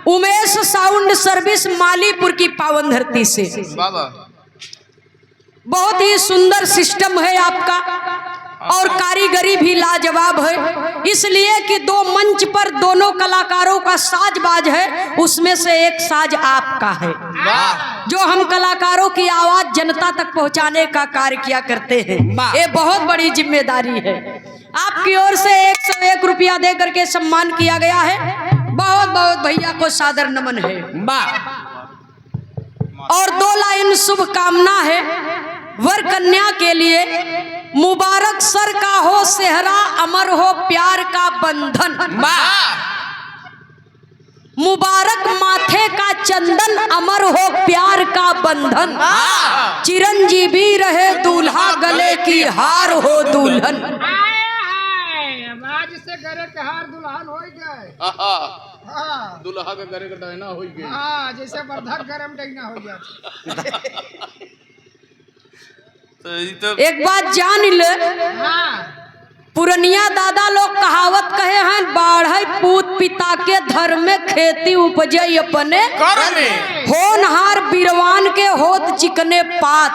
Umesh sound service Malipur की पावन धरती से। बहुत ही सुंदर सिस्टम है आपका और कारीगरी भी लाजवाब है, इसलिए कि दो मंच पर दोनों कलाकारों का साज बाज है, उसमें से एक साज आपका है जो हम कलाकारों की आवाज जनता तक पहुंचाने का कार्य किया करते हैं। ये बहुत बड़ी जिम्मेदारी है। आपकी ओर से 101 रुपया दे करके सम्मान किया गया है। बहुत बहुत भैया को सादर नमन है और 2 लाइन शुभकामना है वर कन्या के लिए। मुबारक सर का हो सेहरा, अमर हो प्यार का बंधन। मुबारक माथे का चंदन, अमर हो प्यार का बंधन। चिरंजीवी रहे दूल्हा, गले की हार हो दुल्हन। आज से गरे के हार दुल्हन हो गए, दुल्हा के गरे का डायना हो गए। हाँ, जैसे वर्धक गरम डायना हो गया। तो एक बात जान ले, पुरनिया दादा लोग कहावत कहे हैं, बाढ़ पूत पिता के धर्म में खेती उपजे अपने होनहार बिरवान के होत चिकने पात।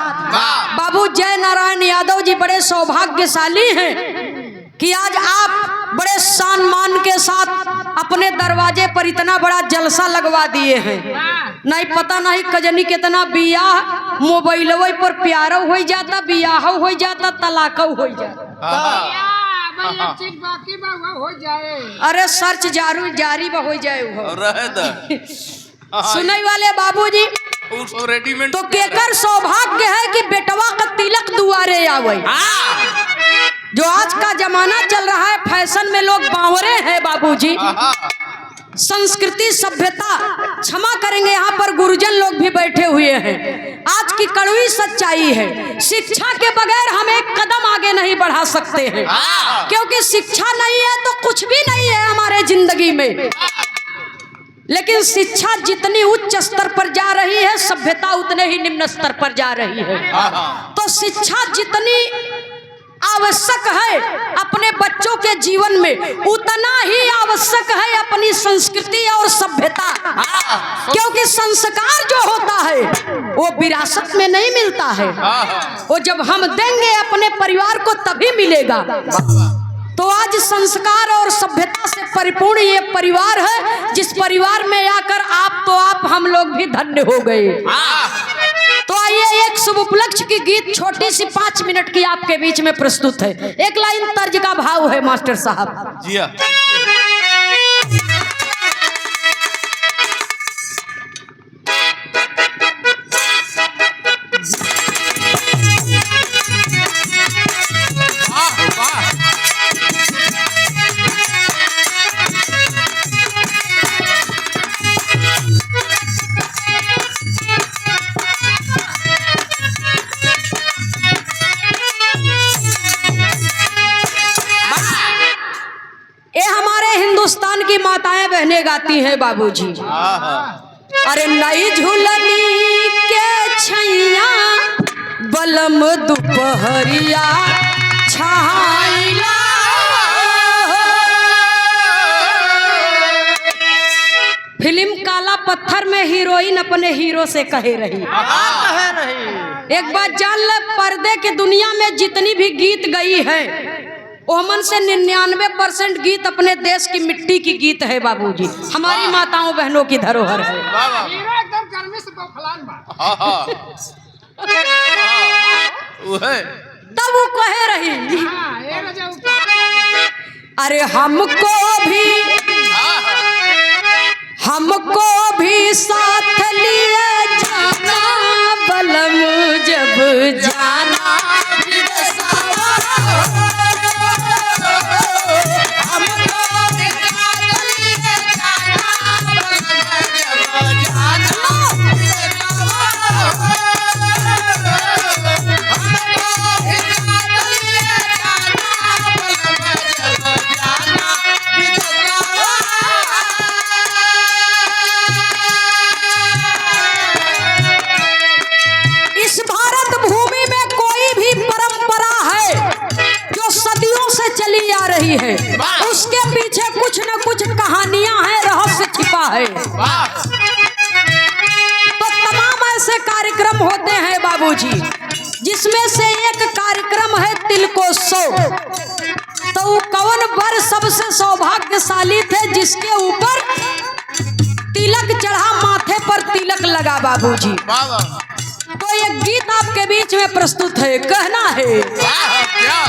बाबू जय नारायण यादव जी बड़े सौभाग्यशाली हैं कि आज आप बड़े सम्मान के साथ अपने दरवाजे पर इतना बड़ा जलसा लगवा दिए हैं। नहीं पता नहीं कजनी कितना बियाह मोबाइल पर प्यार हो जाता, बियाह हो जाता, तलाक हो जाता। बाकी हो जाए, अरे सर्च जारी हो जाए रहे सुनने वाले बाबूजी रेडीमेड तो केकर सौभाग्य है कि बेटवा का तिलक दुआरे आवे। जो आज का जमाना चल रहा है, फैशन में लोग बावरे हैं बाबूजी। संस्कृति सभ्यता क्षमा करेंगे, यहाँ पर गुरुजन लोग भी बैठे हुए हैं। आज की कड़वी सच्चाई है, शिक्षा के बगैर हम एक कदम आगे नहीं बढ़ा सकते हैं, क्योंकि शिक्षा नहीं है तो कुछ भी नहीं है हमारे जिंदगी में। लेकिन शिक्षा जितनी उच्च स्तर पर जा रही है, सभ्यता उतने ही निम्न स्तर पर जा रही है। तो शिक्षा जितनी आवश्यक है अपने बच्चों के जीवन में, उतना ही आवश्यक है अपनी संस्कृति और सभ्यता। क्योंकि संस्कार जो होता है वो विरासत में नहीं मिलता है, वो जब हम देंगे अपने परिवार को तभी मिलेगा। तो आज संस्कार और सभ्यता से परिपूर्ण ये परिवार है, जिस परिवार में आकर आप हम लोग भी धन्य हो गए। तो आइए एक शुभ उपलक्ष्य की गीत छोटी सी 5 मिनट की आपके बीच में प्रस्तुत है। एक लाइन तर्ज का भाव है मास्टर साहब जी। हिंदुस्तान की माताएं बहनें गाती हैं बाबूजी। अरे नई झूलनी के छैया बलम दोपहरिया छाइला। फिल्म काला पत्थर में हीरोइन अपने हीरो से कहे रही। एक बात जान ले, पर्दे की दुनिया में जितनी भी गीत गई है ओमन से 99% गीत अपने देश की मिट्टी की गीत है बाबूजी, हमारी माताओं बहनों की धरोहर है। एकदम गर्मी से तब वो कहे रही, अरे हमको भी साथ लिए जाना बलम जब जाना। है, उसके पीछे कुछ न कुछ कहानियां हैं, रहस्य छिपा है। बाबूजी, जिसमें से एक कार्यक्रम है तिलकोत्सव। तो वो कौन वर सबसे सौभाग्यशाली थे जिसके ऊपर तिलक चढ़ा, माथे पर तिलक लगा बाबूजी। तो एक गीत आपके बीच में प्रस्तुत है, कहना है क्या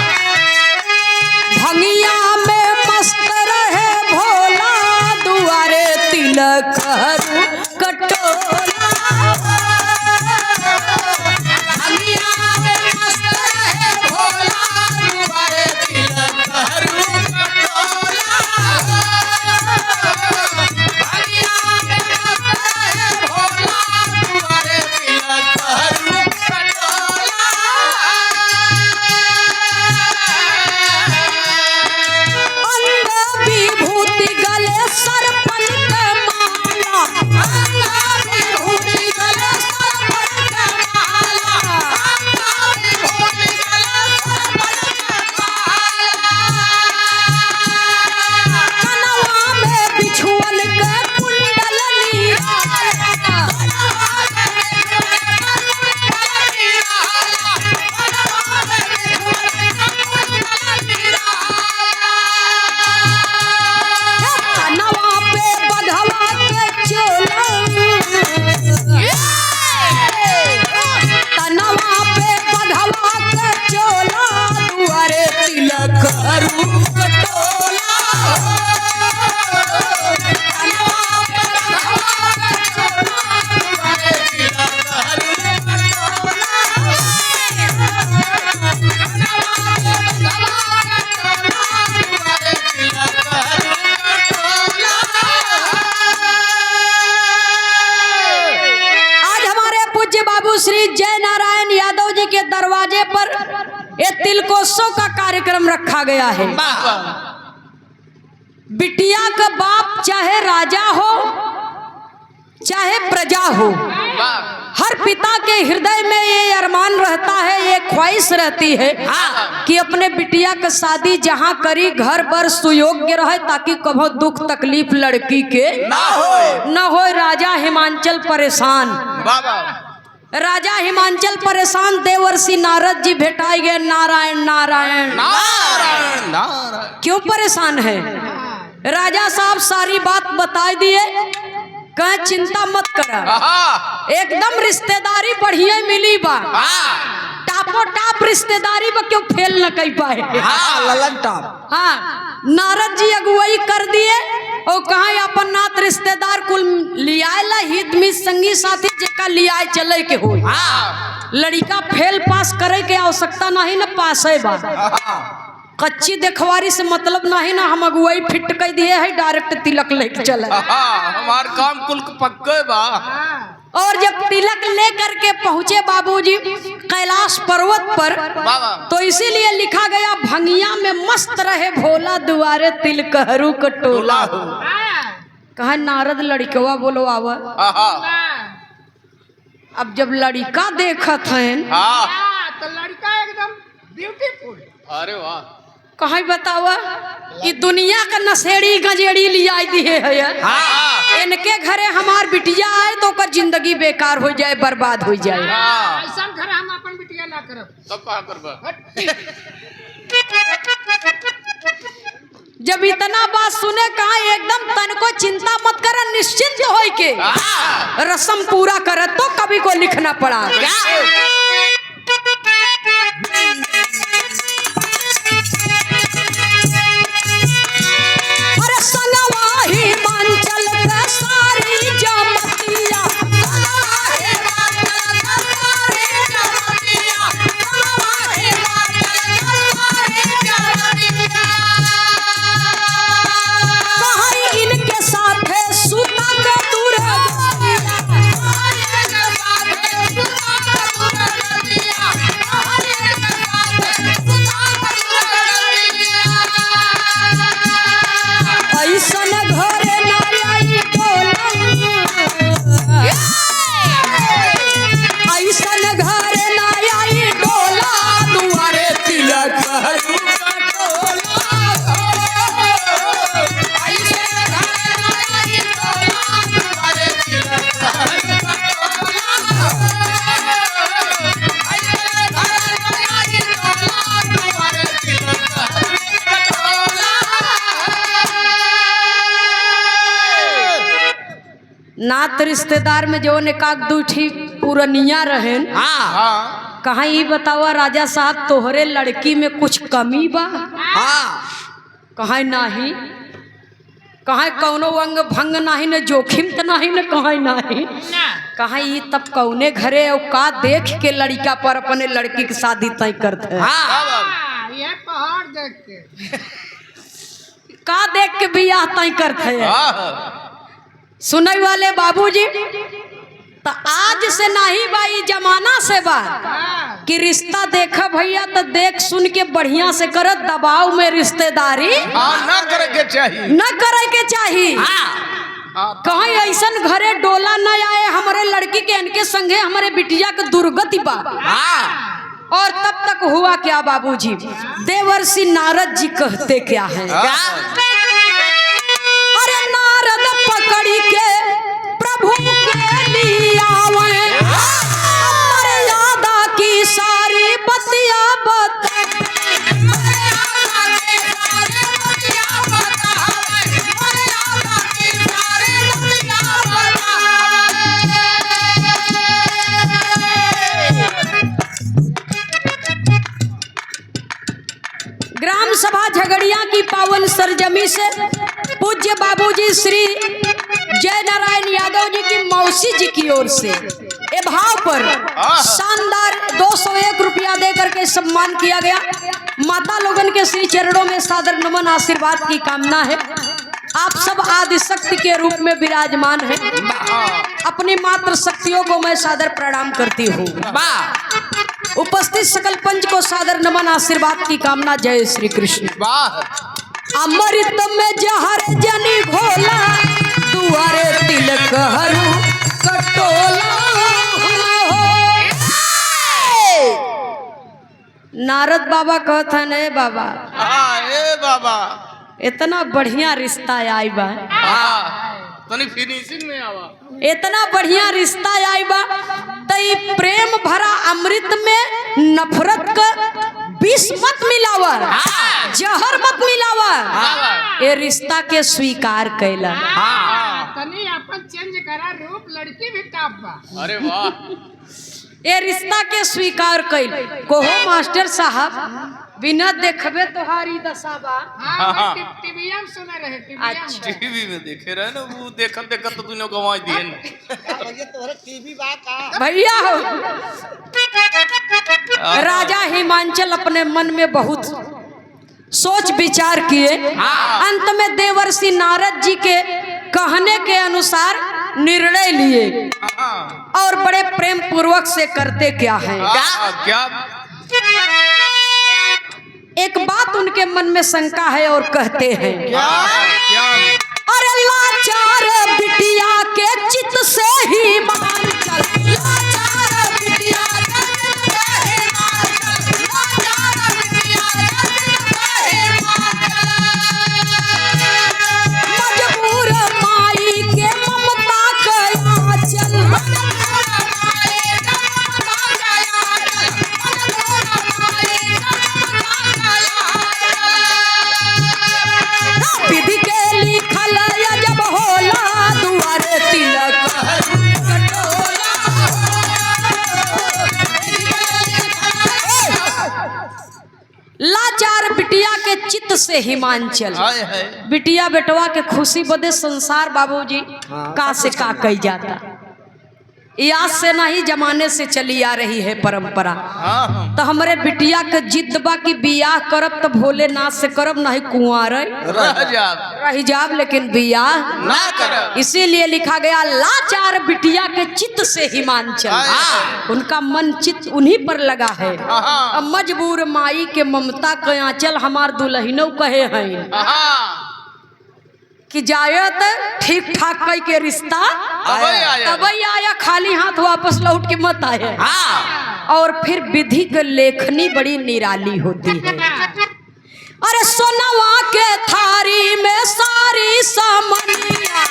भंगिया में मस्त रहे भोला, दुआरे तिलक हरू कटोला। भंगिया में मस्त रहे भोला, दुआरे तिलक हरू कटोला। भंगिया में मस्त रहे भोला, दुआरे तिलक हरू कटोला। अंग विभूति गले सरपन के माला, अंग विभूति गले सरपन के माला, अंग विभूति गले सरपन के माला। कनवा में बिछुअन के कुंडल निराला, कनवा में बिछुअन के कुंडल निराला, कनवा में बिछुअन के कुंडल निराला। कनवा पे बधवा के चोला, तनवा पे बधवा के चोला, दुआरे तिलक हरू कटोला। तनवा पे बधवा के चोला, दुआरे तिलक हरू कटोला। आज हमारे पूज्य बाबू श्री जय नारायण यादव जी के दरवाजे पर ये तिलकोत्सव का कार्यक्रम रखा गया है। बिटिया का बाप चाहे राजा हो चाहे प्रजा हो, हर पिता के हृदय में ये अरमान रहता है, ये ख्वाहिश रहती है कि अपने बिटिया का शादी जहाँ करी घर पर सुयोग्य रहे, ताकि कभो दुख तकलीफ लड़की के न हो। राजा हिमांचल परेशान, राजा हिमांचल परेशान, देवर्षि नारद जी भेटाई गए। नारायण नारायण नारायण नारायण। क्यों परेशान है? राजा साहब सारी बात बता दिए, कहे चिंता मत करा, एकदम रिश्तेदारी बढ़िया मिली बा, टापो टाप रिश्तेदारी बा, क्यों फेल न कर पाए। ललन टॉप। हाँ, नारद जी अगुवाई कर दिए और कहा अपन नाथ रिश्तेदार कुल लियाला, हित मित संगी साथी जेका लियाए चले के हो। लड़का फेल पास करे के आवश्यकता नहीं, न पास है बा, कच्ची देखवारी से मतलब नहीं ना। हम अगुवाई फिट कर दिए है, डायरेक्ट तिलक लेके चले। हमार काम कुल पक्के बा। और जब तिलक ले करके पहुंचे बाबूजी कैलाश पर्वत पर, तो इसीलिए लिखा गया भंगिया में मस्त रहे भोला, दुआरे तिलक हरू कटोला। कहा नारद लड़कवा बोलो आवा। अब जब लड़का देखत हैं तो लड़का एकदम ब्यूटीफुल। अरे वाह, कहा बतावा, ये दुनिया का नशेड़ी गजेड़ी लिया दिए है। इनके घरे हमार बिटिया आए तो ओकर जिंदगी बेकार हो जाए, बर्बाद हो जाए। ऐसा घर हम अपन बिटिया ना करब। तब कहा करबा। जब इतना बात सुने, कहा एकदम तन को चिंता मत कर, निश्चिंत हो के रस्म पूरा कर, तो कभी को लिखना पड़ा। अरे सनवा हिमांचल का सारी जमतिया, सनवा हिमांचल का सारी जमतिया, सनवा हिमांचल का सारी जमतिया। कहीं इनके साथ सुता का दूर, कहीं इनके साथ सुता का दूर, नात रिश्तेदार में जो एकाक दू ठी पुरनिया रहे हाँ कहाँ ये बतावा राजा साहब तोहरे लड़की में कुछ कमी बा कहाँ नहीं कहाँ कौनो अंग भंग नहीं न जोखिम तो नहीं न कहाँ नहीं कहाँ ये तब कौने घरे और का देख के लड़का पर अपने लड़की की शादी तय करते ये पहाड़ देख के का देख के बियाह तय करते सुनई वाले बाबूजी तो आज से नहीं भाई जमाना से बा कि रिश्ता देखा भैया तो देख सुन के बढ़िया से कर दबाव में रिश्तेदारी ना करे के चाहिए न करे के चाहिए कहीं ऐसन घरे डोला न आए हमारे लड़की के इनके संगे हमारे बिटिया के दुर्गति बा और तब तक हुआ क्या बाबूजी देवर्षि नारद जी कहते क्या है अरे नारद पकड़ी के प्रभु के लिए आवे मर्यादा की सारी बतिया ग्राम सभा झगड़िया की पावन सरजमी से पूज्य बाबूजी श्री जय नारायण यादव जी की मौसी जी की ओर से ए भाव पर शानदार 201 रुपया दे करके सम्मान किया गया। माता लोगन के श्री चरणों में सादर नमन आशीर्वाद की कामना है। आप सब आदि शक्ति के रूप में विराजमान हैं। अपनी मात्र शक्तियों को मैं सादर प्रणाम करती हूँ। उपस्थित सकल पंच को सादर नमन आशीर्वाद की कामना। जय श्री कृष्ण। अमृत में जहर जनी घोला दुआरे तिलक हरू कटोला। नारद बाबा कहता है बाबा ए बाबा इतना बढ़िया रिश्ता आई बा तनी फिनिशिंग में आवा इतना बढ़िया रिश्ता आई बा तई प्रेम भरा अमृत में नफरत का विष मत मिलावा जहर मत मिलावा ये रिश्ता के स्वीकार कैला। तनी अपन चेंज करा रूप लड़की भी टाप बा। अरे वाह ये रिश्ता के स्वीकार कैल कोहो मास्टर साहब बिना देखबे तोहारी दशा बा। हाँ टीवीया में सुने रहे अच्छा टीवी में देखे रहे ना वो देखत देखत तो तूने गवा दिए भैया हो राजा हिमांचल अपने मन में बहुत सोच विचार किए। अंत में देवर्षि नारद जी के कहने के अनुसार निर्णय लिए और बड़े प्रेम पूर्वक से करते क्या है क्या एक बात उनके मन में शंका है और कहते हैं क्या अरे लाचार बिटिया के चित से ही मान चल लाचार बिटिया के चित से ही मान चल लाचार बिटिया के चित से ही मान चल मजबूर माई के ममता कया चल मजबूर माई के ममता कया चल मजबूर माई विधि के लिखल जब होला दुआरे तिलक लाचार बिटिया के चित्त से हिमांचल बिटिया बेटवा के खुशी बदे संसार बाबूजी का से का कही जाता। आज से नहीं जमाने से चली आ रही है परंपरा। तो हमारे बिटिया के जिद बा की बियाह करब तो भोलेनाथ से करब नहीं कुंवार रह जाब लेकिन बियाह ना करब। इसीलिए लिखा गया लाचार बिटिया के चित्त से हिमांचल उनका मन चित्त उन्हीं पर लगा है। अब मजबूर माई के ममता के आंचल हमार दुल्हनों कहे हैं कि जायत ठीक ठाक कई के रिश्ता तब आया खाली हाथ वापस लौट के मत आए। और फिर विधि की लेखनी बड़ी निराली होती है। अरे सोनवा के थारी में सारी सामनिया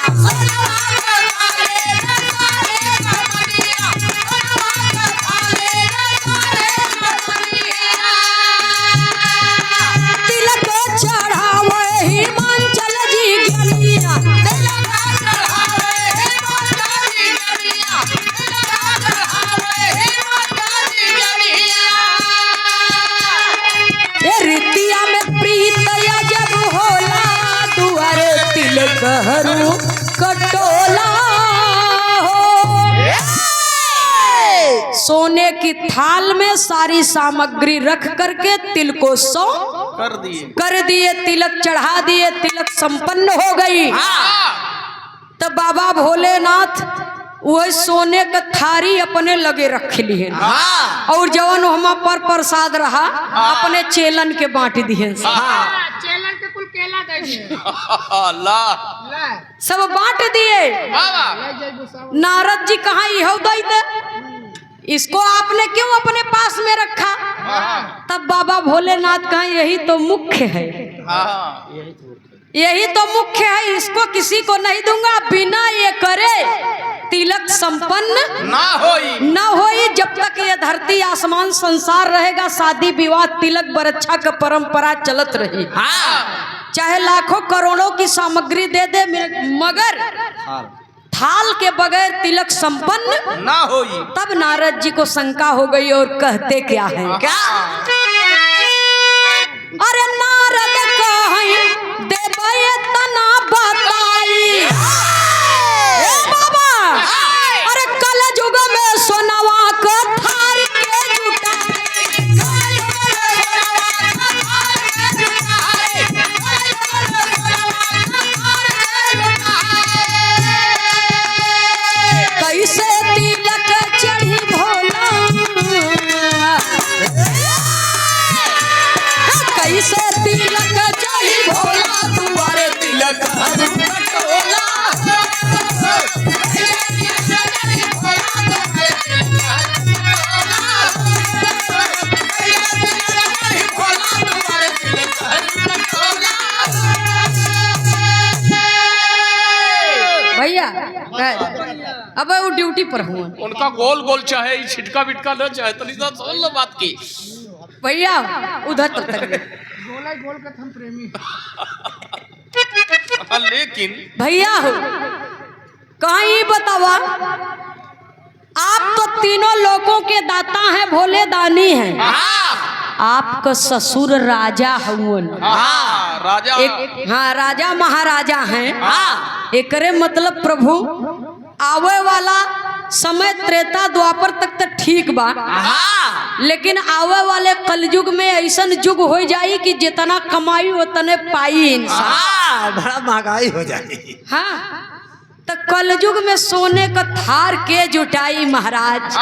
तिलक चढ़ावे हिमांचल जी गलिया तिलक चढ़ावे हिमांचल सोने की थाल में सारी सामग्री रख करके तिल को कर दिए, तिलक चढ़ा दिए, तिलक संपन्न हो गई। तो बाबा भोलेनाथ वही सोने का थारी अपने लगे रख लिए और जवन हम पर प्रसाद रहा अपने चेलन के बांट दिए। चेलन के कुल केला दे दिए। सब बांट दिए। ले जाई गुस्सा। नारद जी कहाँ यह दई दे, इसको आपने क्यों अपने पास में रखा? तब बाबा भोलेनाथ कहा यही तो मुख्य है, यही तो मुख्य है, इसको किसी को नहीं दूंगा। बिना ये करे तिलक संपन्न ना होई। जब तक ये धरती आसमान संसार रहेगा शादी विवाह तिलक बरच्छा का परंपरा चलत रही। चाहे लाखों करोड़ों की सामग्री दे दे मगर थाल के बगैर तिलक संपन्न ना होई। तब नारद जी को शंका हो गई और कहते क्या है? क्या? अरे नारद कहीं देवय तना बताई बाबा, अरे कल युग में सोनवा को थार के कैसे तिलक चढ़ी भोला, कैसे तिलक चढ़ी भोला, तुम्हारे तिलक भैया अब वो ड्यूटी पर हूँ। उनका गोल गोल चाहे छिटका बिटका न चाहे तो नहीं सुन लो बात की भैया उधर तक गोला गोल का हम प्रेमी। लेकिन भैया हो कहीं बतावा, आप तो तीनों लोगों के दाता हैं, भोले दानी हैं। आपका ससुर राजा हुन, राजा हाँ राजा महाराजा हैं। एकरे मतलब प्रभु आवे वाला समय त्रेता द्वापर तक तो ठीक बा, लेकिन आवे वाले कलयुग में ऐसा युग हो जाई कि जितना कमाई उतने पाई इंसान। बड़ा महंगाई हो जाएगी। हाँ तो कलयुग में सोने का थार के जुटाई महाराज।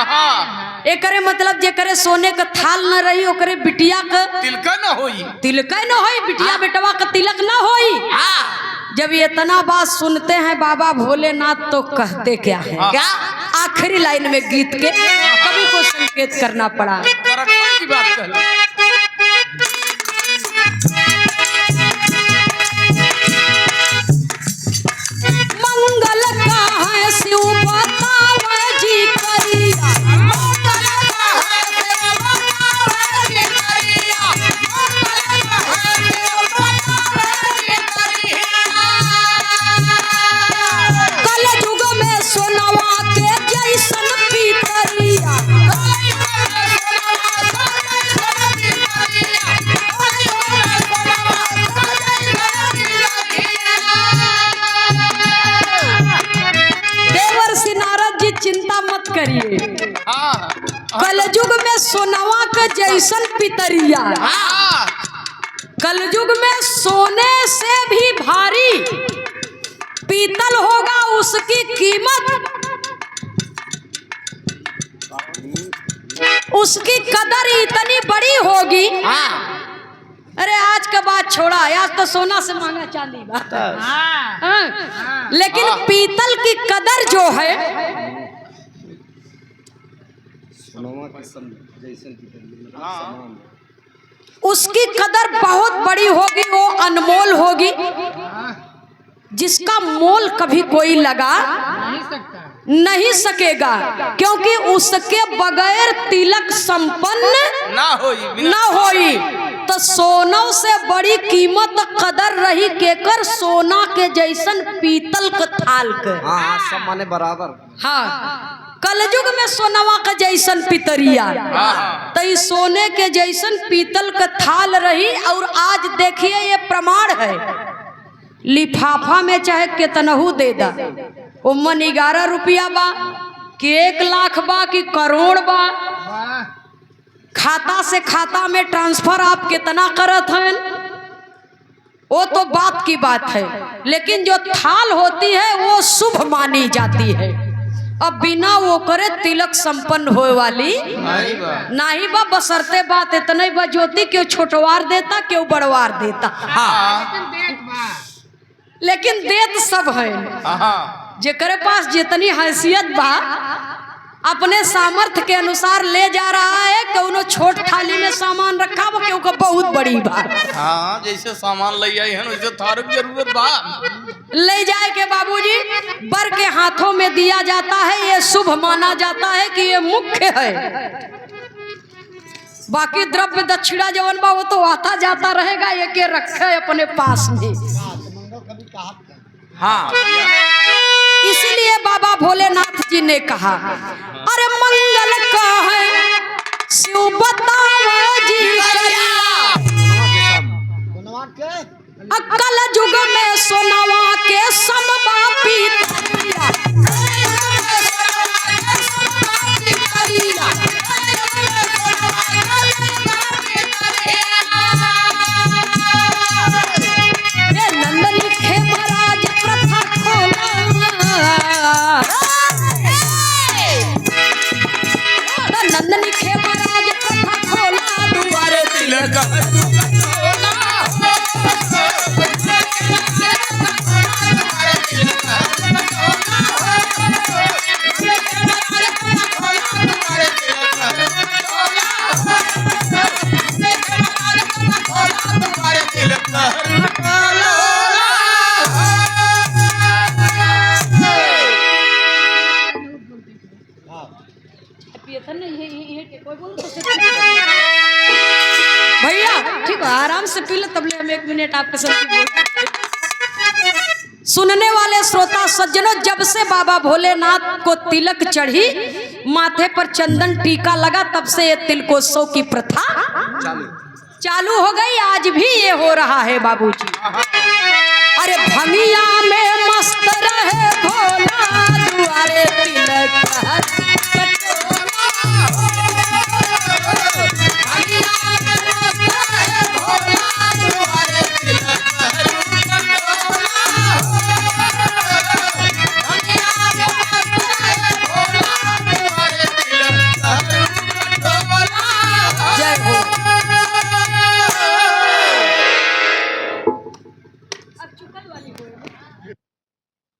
एकरे मतलब जेकरे सोने का थाल न रही ओकरे बिटिया का तिलका न होई, तिलका न होई, बिटिया बेटवा का तिलक न होई। जब ये इतना बात सुनते हैं बाबा भोलेनाथ तो कहते क्या है? क्या आखिरी लाइन में गीत के कभी को संकेत करना पड़ा। की बात कर मंगल का है शिव बताव जी करिया, कल युग में सोनवा के जैसन पीतरिया, देवर्षि नारद जी चिंता मत करिए, कलयुग में सोनवा के जैसन पितरिया, कलयुग में सोने से भी भारी पीतल होगा, उसकी कीमत उसकी कदर इतनी बड़ी होगी। अरे आज का बात छोड़ा, आज तो सोना से मांगा चांदी बात। लेकिन पीतल की कदर जो है उसकी कदर बहुत बड़ी होगी, वो अनमोल होगी, जिसका मोल कभी कोई लगा नहीं सकेगा, क्योंकि उसके बगैर तिलक संपन्न ना होई। तो सोनों से बड़ी कीमत कदर रही केकर? सोना के जैसन पीतल का थाल के। हाँ सब माने बराबर। हाँ कलयुग में सोनवा का जैसन पितरिया, तो इस सोने के जैसन पीतल का थाल रही। और आज देखिए ये प्रमाण है, लिफाफा में चाहे कितनहू दे दा, उम्मन 11 रुपया बा, कि 1 लाख बा कि करोड़ बा, वाह खाता से खाता में ट्रांसफर आप कितना करत हैं, वो तो बात की बात है। लेकिन जो थाल होती है वो शुभ मानी जाती है। अब बिना वो करे तिलक संपन्न होए वाली नहीं बा। बसरते बात इतने बा ज्योति क्यों छोटवार देता क्यों बड़वार देता। लेकिन देख बा लेकिन देत सब है। जेकरे पास जितनी हैसियत बा अपने सामर्थ्य के अनुसार ले जा रहा है। कौनो छोट थाली में सामान रखा बा क्योंकि बहुत बड़ी बा। हाँ जैसे सामान ले आई है वैसे थारू की जरूरत बा। ले जाए के बाबूजी बर के हाथों में दिया जाता है। ये शुभ माना जाता है कि ये मुख्य है। बाकी द्रव्य दक्षिणा जवन बा वो तो आता जाता रहेगा। ये के रखे अपने पास में। हाँ इसलिए बाबा भोलेनाथ जी ने कहा अरे मंगल का है शिव बताओ जी अकल युग में सोनवा के समबापी नंद लिखे महाराज प्रथा नंद लिखे महाराज प्रथा खोला दुआरे तिलक भैया ठीक है आराम से पी लो तबले हम 1 मिनट आपके साथ सुनने वाले श्रोता सज्जनों। जब से बाबा भोलेनाथ को तिलक चढ़ी माथे पर चंदन टीका लगा तब से ये तिलकोत्सव की प्रथा चालू हो गई। आज भी ये हो रहा है बाबूजी। अरे भंगिया में मस्त रहे भोला